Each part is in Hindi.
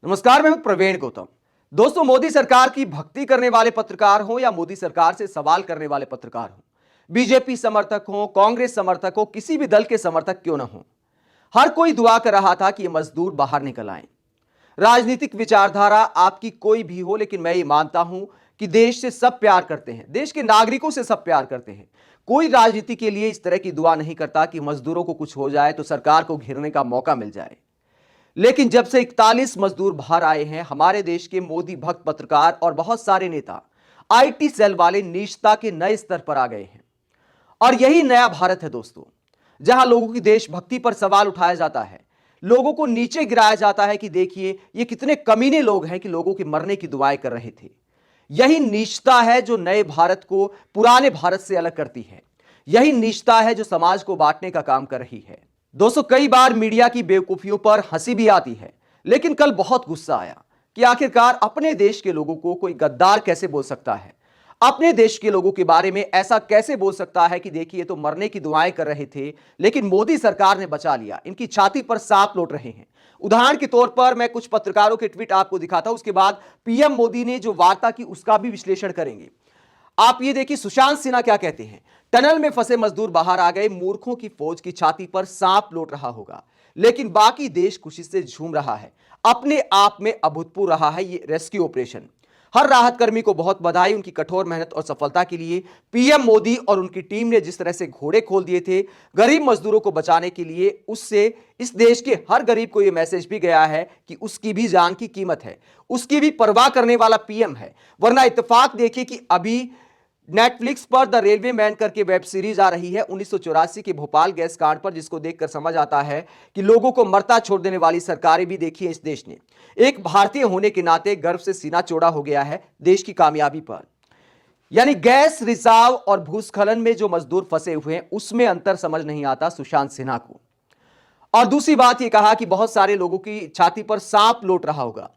नमस्कार, मैं हूं प्रवीण गौतम। दोस्तों, मोदी सरकार की भक्ति करने वाले पत्रकार हों या मोदी सरकार से सवाल करने वाले पत्रकार हों, बीजेपी समर्थक हों, कांग्रेस समर्थक हो, किसी भी दल के समर्थक क्यों ना हो, हर कोई दुआ कर रहा था कि ये मजदूर बाहर निकल आए। राजनीतिक विचारधारा आपकी कोई भी हो, लेकिन मैं ये मानता हूं कि देश से सब प्यार करते हैं, देश के नागरिकों से सब प्यार करते हैं। कोई राजनीति के लिए इस तरह की दुआ नहीं करता कि मजदूरों को कुछ हो जाए तो सरकार को घेरने का मौका मिल जाए। लेकिन जब से 41 मजदूर बाहर आए हैं, हमारे देश के मोदी भक्त पत्रकार और बहुत सारे नेता आईटी सेल वाले नीचता के नए स्तर पर आ गए हैं। और यही नया भारत है दोस्तों, जहां लोगों की देशभक्ति पर सवाल उठाया जाता है, लोगों को नीचे गिराया जाता है कि देखिए ये कितने कमीने लोग हैं कि लोगों के मरने की दुआएं कर रहे थे। यही नीचता है जो नए भारत को पुराने भारत से अलग करती है। यही नीचता है जो समाज को बांटने का काम कर रही है। दोस्तों, कई बार मीडिया की बेवकूफियों पर हंसी भी आती है, लेकिन कल बहुत गुस्सा आया कि आखिरकार अपने देश के लोगों को कोई गद्दार कैसे बोल सकता है। अपने देश के लोगों के बारे में ऐसा कैसे बोल सकता है कि देखिए तो मरने की दुआएं कर रहे थे, लेकिन मोदी सरकार ने बचा लिया, इनकी छाती पर सांप लौट रहे हैं। उदाहरण के तौर पर मैं कुछ पत्रकारों के ट्वीट आपको दिखाता हूं, उसके बाद पीएम मोदी ने जो वार्ता की उसका भी विश्लेषण करेंगे। आप ये देखिए, सुशांत सिन्हा क्या कहते हैं। टनल में फंसे मजदूर बाहर आ गए, मूर्खों की फौज की छाती पर सांप लौट रहा होगा, लेकिन बाकी देश खुशी से झूम रहा है। अपने आप में अभूतपूर्व रहा है ये रेस्क्यू ऑपरेशन। हर राहत कर्मी को बहुत बधाई उनकी कठोर मेहनत और सफलता के लिए। पीएम मोदी और उनकी टीम ने जिस तरह से घोड़े खोल दिए थे गरीब मजदूरों को बचाने के लिए, उससे इस देश के हर गरीब को यह मैसेज भी गया है कि उसकी भी जान की कीमत है, उसकी भी परवाह करने वाला पीएम है। वरना इत्तेफाक देखिए कि अभी नेटफ्लिक्स पर द रेलवे मैन करके वेब सीरीज आ रही है 1984 के भोपाल गैस कांड पर, जिसको देखकर समझ आता है कि लोगों को मरता छोड़ देने वाली सरकारें भी देखी है इस देश ने। एक भारतीय होने के नाते गर्व से सीना चौड़ा हो गया है देश की कामयाबी पर। यानी गैस रिसाव और भूस्खलन में जो मजदूर फंसे हुए हैं उसमें अंतर समझ नहीं आता सुशांत सिन्हा को। और दूसरी बात यह कहा कि बहुत सारे लोगों की छाती पर सांप लौट रहा होगा।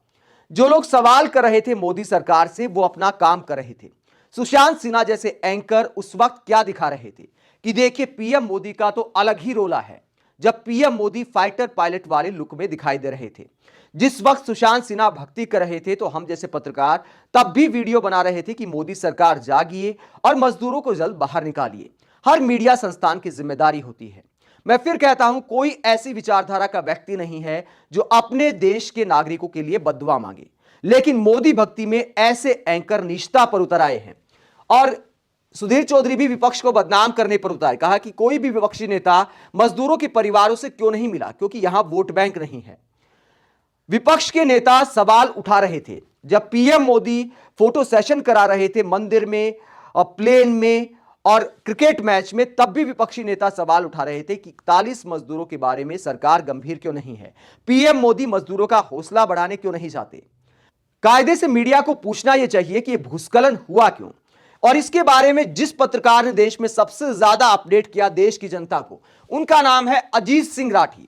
जो लोग सवाल कर रहे थे मोदी सरकार से, वो अपना काम कर रहे थे। सुशांत सिन्हा जैसे एंकर उस वक्त क्या दिखा रहे थे कि देखिए पीएम मोदी का तो अलग ही रोला है, जब पीएम मोदी फाइटर पायलट वाले लुक में दिखाई दे रहे थे। जिस वक्त सुशांत सिन्हा भक्ति कर रहे थे तो हम जैसे पत्रकार तब भी वीडियो बना रहे थे कि मोदी सरकार जागिए और मजदूरों को जल्द बाहर निकालिए। हर मीडिया संस्थान की जिम्मेदारी होती है। मैं फिर कहता हूं, कोई ऐसी विचारधारा का व्यक्ति नहीं है जो अपने देश के नागरिकों के लिए बद्दुआ मांगे, लेकिन मोदी भक्ति में ऐसे एंकर निष्ठा पर उतर आए हैं। और सुधीर चौधरी भी विपक्ष को बदनाम करने पर उतारे, कहा कि कोई भी विपक्षी नेता मजदूरों के परिवारों से क्यों नहीं मिला, क्योंकि यहां वोट बैंक नहीं है। विपक्ष के नेता सवाल उठा रहे थे जब पीएम मोदी फोटो सेशन करा रहे थे मंदिर में और प्लेन में और क्रिकेट मैच में, तब भी विपक्षी नेता सवाल उठा रहे थे कि 41 मजदूरों के बारे में सरकार गंभीर क्यों नहीं है, पीएम मोदी मजदूरों का हौसला बढ़ाने क्यों नहीं चाहते। कायदे से मीडिया को पूछना यह चाहिए कि यह भूस्खलन हुआ क्यों, और इसके बारे में जिस पत्रकार ने देश में सबसे ज्यादा अपडेट किया देश की जनता को, उनका नाम है अजीत सिंह राठी।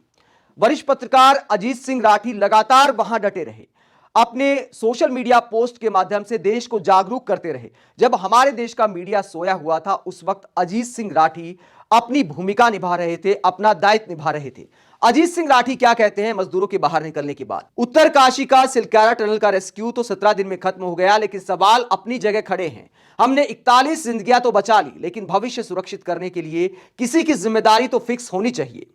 वरिष्ठ पत्रकार अजीत सिंह राठी लगातार वहां डटे रहे, अपने सोशल मीडिया पोस्ट के माध्यम से देश को जागरूक करते रहे। जब हमारे देश का मीडिया सोया हुआ था उस वक्त अजीत सिंह राठी अपनी भूमिका निभा रहे थे, अपना दायित्व निभा रहे थे। अजीत सिंह राठी क्या कहते हैं मजदूरों के बाहर निकलने के बाद। उत्तरकाशी का सिलकारा टनल का रेस्क्यू तो 17 दिन में खत्म हो गया, लेकिन सवाल अपनी जगह खड़े हैं। हमने 41 जिंदगियां तो बचा ली, लेकिन भविष्य सुरक्षित करने के लिए किसी की जिम्मेदारी तो फिक्स होनी चाहिए।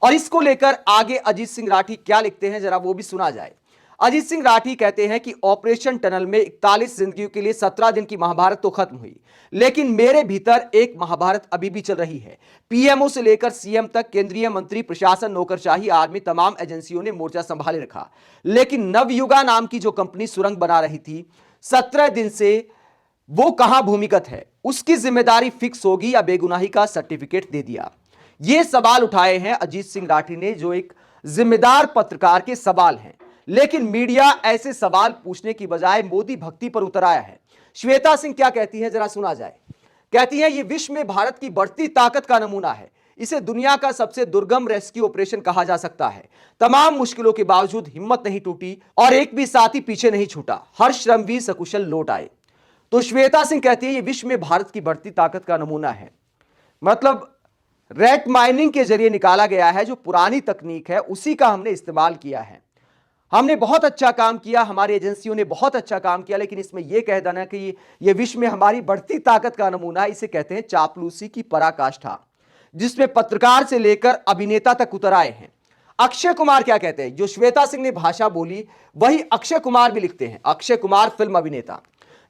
और इसको लेकर आगे अजीत सिंह राठी क्या लिखते हैं, जरा वो भी सुना जाए। अजीत सिंह राठी कहते हैं कि ऑपरेशन टनल में 41 जिंदगियों के लिए 17 दिन की महाभारत तो खत्म हुई, लेकिन मेरे भीतर एक महाभारत अभी भी चल रही है। पीएमओ से लेकर सीएम तक, केंद्रीय मंत्री, प्रशासन, नौकरशाही, आर्मी, तमाम एजेंसियों ने मोर्चा संभाले रखा, लेकिन नवयुगा नाम की जो कंपनी सुरंग बना रही थी 17 दिन से, वो कहां भूमिगत है, उसकी जिम्मेदारी फिक्स होगी या बेगुनाही का सर्टिफिकेट दे दिया। ये सवाल उठाए हैं अजीत सिंह राठी ने, जो एक जिम्मेदार पत्रकार के सवाल हैं। लेकिन मीडिया ऐसे सवाल पूछने की बजाय मोदी भक्ति पर उतर आया है। श्वेता सिंह क्या कहती है, जरा सुना जाए। कहती है, ये विश्व में भारत की बढ़ती ताकत का नमूना है। इसे दुनिया का सबसे दुर्गम रेस्क्यू ऑपरेशन कहा जा सकता है। तमाम मुश्किलों के बावजूद हिम्मत नहीं टूटी और एक भी साथी पीछे नहीं छूटा। हर श्रमवीर सकुशल लौट आए। तो श्वेता सिंह कहती है, ये विश्व में भारत की बढ़ती ताकत का नमूना है। मतलब रेट माइनिंग के जरिए निकाला गया है, जो पुरानी तकनीक है उसी का हमने इस्तेमाल किया है। हमने बहुत अच्छा काम किया, हमारी एजेंसियों ने बहुत अच्छा काम किया, लेकिन इसमें यह कह देना कि यह विश्व में हमारी बढ़ती ताकत का नमूना है, इसे कहते हैं चापलूसी की पराकाष्ठा, जिसमें पत्रकार से लेकर अभिनेता तक उतर आए हैं। अक्षय कुमार क्या कहते हैं? जो श्वेता सिंह ने भाषा बोली वही अक्षय कुमार भी लिखते हैं। अक्षय कुमार फिल्म अभिनेता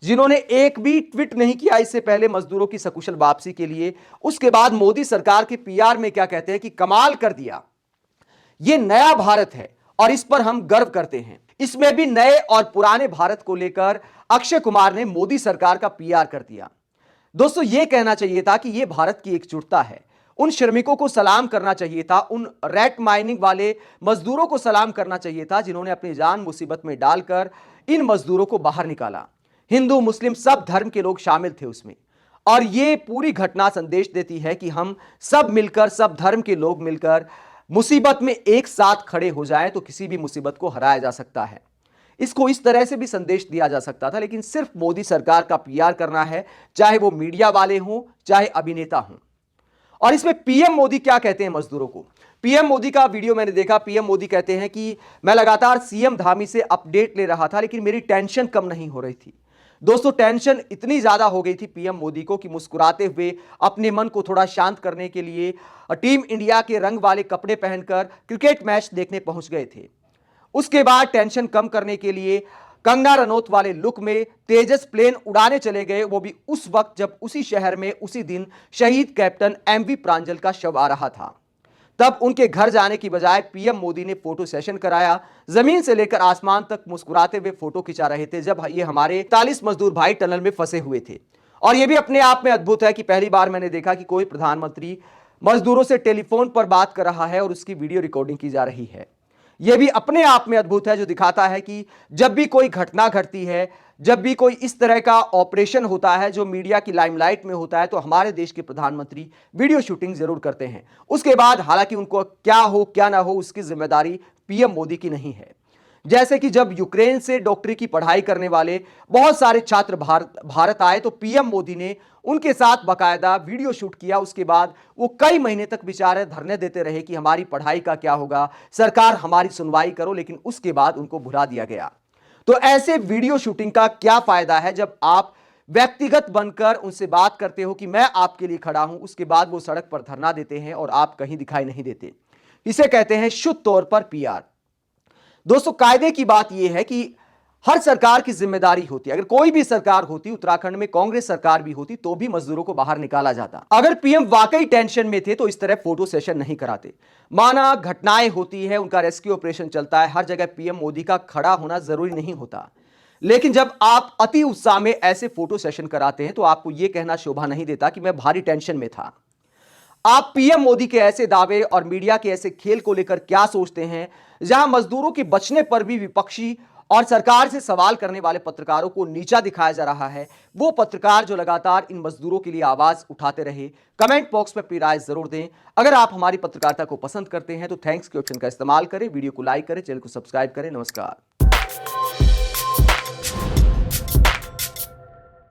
जिन्होंने एक भी ट्वीट नहीं किया इससे पहले मजदूरों की सकुशल वापसी के लिए, उसके बाद मोदी सरकार के पीआर में क्या कहते हैं कि कमाल कर दिया, यह नया भारत है और इस पर हम गर्व करते हैं। इसमें भी नए और पुराने भारत को लेकर अक्षय कुमार ने मोदी सरकार का पीआर कर दिया। दोस्तों, यह कहना चाहिए था कि यह भारत की एकजुटता है। उन श्रमिकों को सलाम करना चाहिए था, उन रैट माइनिंग वाले मजदूरों को सलाम करना चाहिए था जिन्होंने अपनी जान मुसीबत में डालकर इन मजदूरों को बाहर निकाला। हिंदू मुस्लिम सब धर्म के लोग शामिल थे उसमें, और यह पूरी घटना संदेश देती है कि हम सब मिलकर, सब धर्म के लोग मिलकर मुसीबत में एक साथ खड़े हो जाएं तो किसी भी मुसीबत को हराया जा सकता है। इसको इस तरह से भी संदेश दिया जा सकता था, लेकिन सिर्फ मोदी सरकार का पीआर करना है, चाहे वो मीडिया वाले हों चाहे अभिनेता हों। और इसमें पीएम मोदी क्या कहते हैं मजदूरों को? पीएम मोदी का वीडियो मैंने देखा। पीएम मोदी कहते हैं कि मैं लगातार सीएम धामी से अपडेट ले रहा था, लेकिन मेरी टेंशन कम नहीं हो रही थी। दोस्तों, टेंशन इतनी ज्यादा हो गई थी पीएम मोदी को कि मुस्कुराते हुए अपने मन को थोड़ा शांत करने के लिए टीम इंडिया के रंग वाले कपड़े पहनकर क्रिकेट मैच देखने पहुंच गए थे। उसके बाद टेंशन कम करने के लिए कंगना रनौत वाले लुक में तेजस प्लेन उड़ाने चले गए, वो भी उस वक्त जब उसी शहर में उसी दिन शहीद कैप्टन एमवी प्रांजल का शव आ रहा था। तब उनके घर जाने की बजाय पीएम मोदी ने फोटो सेशन कराया। जमीन से लेकर आसमान तक मुस्कुराते हुए फोटो खिंचा रहे थे जब ये हमारे 41 मजदूर भाई टनल में फंसे हुए थे। और यह भी अपने आप में अद्भुत है कि पहली बार मैंने देखा कि कोई प्रधानमंत्री मजदूरों से टेलीफोन पर बात कर रहा है और उसकी वीडियो रिकॉर्डिंग की जा रही है। यह भी अपने आप में अद्भुत है, जो दिखाता है कि जब भी कोई घटना घटती है, जब भी कोई इस तरह का ऑपरेशन होता है जो मीडिया की लाइमलाइट में होता है, तो हमारे देश के प्रधानमंत्री वीडियो शूटिंग जरूर करते हैं। उसके बाद हालांकि उनको क्या हो क्या ना हो उसकी जिम्मेदारी पीएम मोदी की नहीं है। जैसे कि जब यूक्रेन से डॉक्टरी की पढ़ाई करने वाले बहुत सारे छात्र भारत आए तो पीएम मोदी ने उनके साथ बाकायदा वीडियो शूट किया। उसके बाद वो कई महीने तक बेचारे धरने देते रहे कि हमारी पढ़ाई का क्या होगा, सरकार हमारी सुनवाई करो, लेकिन उसके बाद उनको भुला दिया गया। तो ऐसे वीडियो शूटिंग का क्या फायदा है जब आप व्यक्तिगत बनकर उनसे बात करते हो कि मैं आपके लिए खड़ा हूं, उसके बाद वो सड़क पर धरना देते हैं और आप कहीं दिखाई नहीं देते। इसे कहते हैं शुद्ध तौर पर पीआर। दोस्तों, कायदे की बात यह है कि हर सरकार की जिम्मेदारी होती है। अगर कोई भी सरकार होती, उत्तराखंड में कांग्रेस सरकार भी होती, तो भी मजदूरों को बाहर निकाला जाता। अगर पीएम वाकई टेंशन में थे तो इस तरह फोटो सेशन नहीं कराते। माना घटनाएं होती है, उनका रेस्क्यू ऑपरेशन चलता है, हर जगह पीएम मोदी का खड़ा होना जरूरी नहीं होता। लेकिन जब आप अति उत्साह में ऐसे फोटो सेशन कराते हैं तो आपको यह कहना शोभा नहीं देता कि मैं भारी टेंशन में था। आप पीएम मोदी के ऐसे दावे और मीडिया के ऐसे खेल को लेकर क्या सोचते हैं, जहां मजदूरों के बचने पर भी विपक्षी और सरकार से सवाल करने वाले पत्रकारों को नीचा दिखाया जा रहा है? वो पत्रकार जो लगातार इन मजदूरों के लिए आवाज उठाते रहे। कमेंट बॉक्स में अपनी राय जरूर दें। अगर आप हमारी पत्रकारिता को पसंद करते हैं तो थैंक्स के ऑप्शन का इस्तेमाल करें, वीडियो को लाइक करें, चैनल को सब्सक्राइब करें। नमस्कार।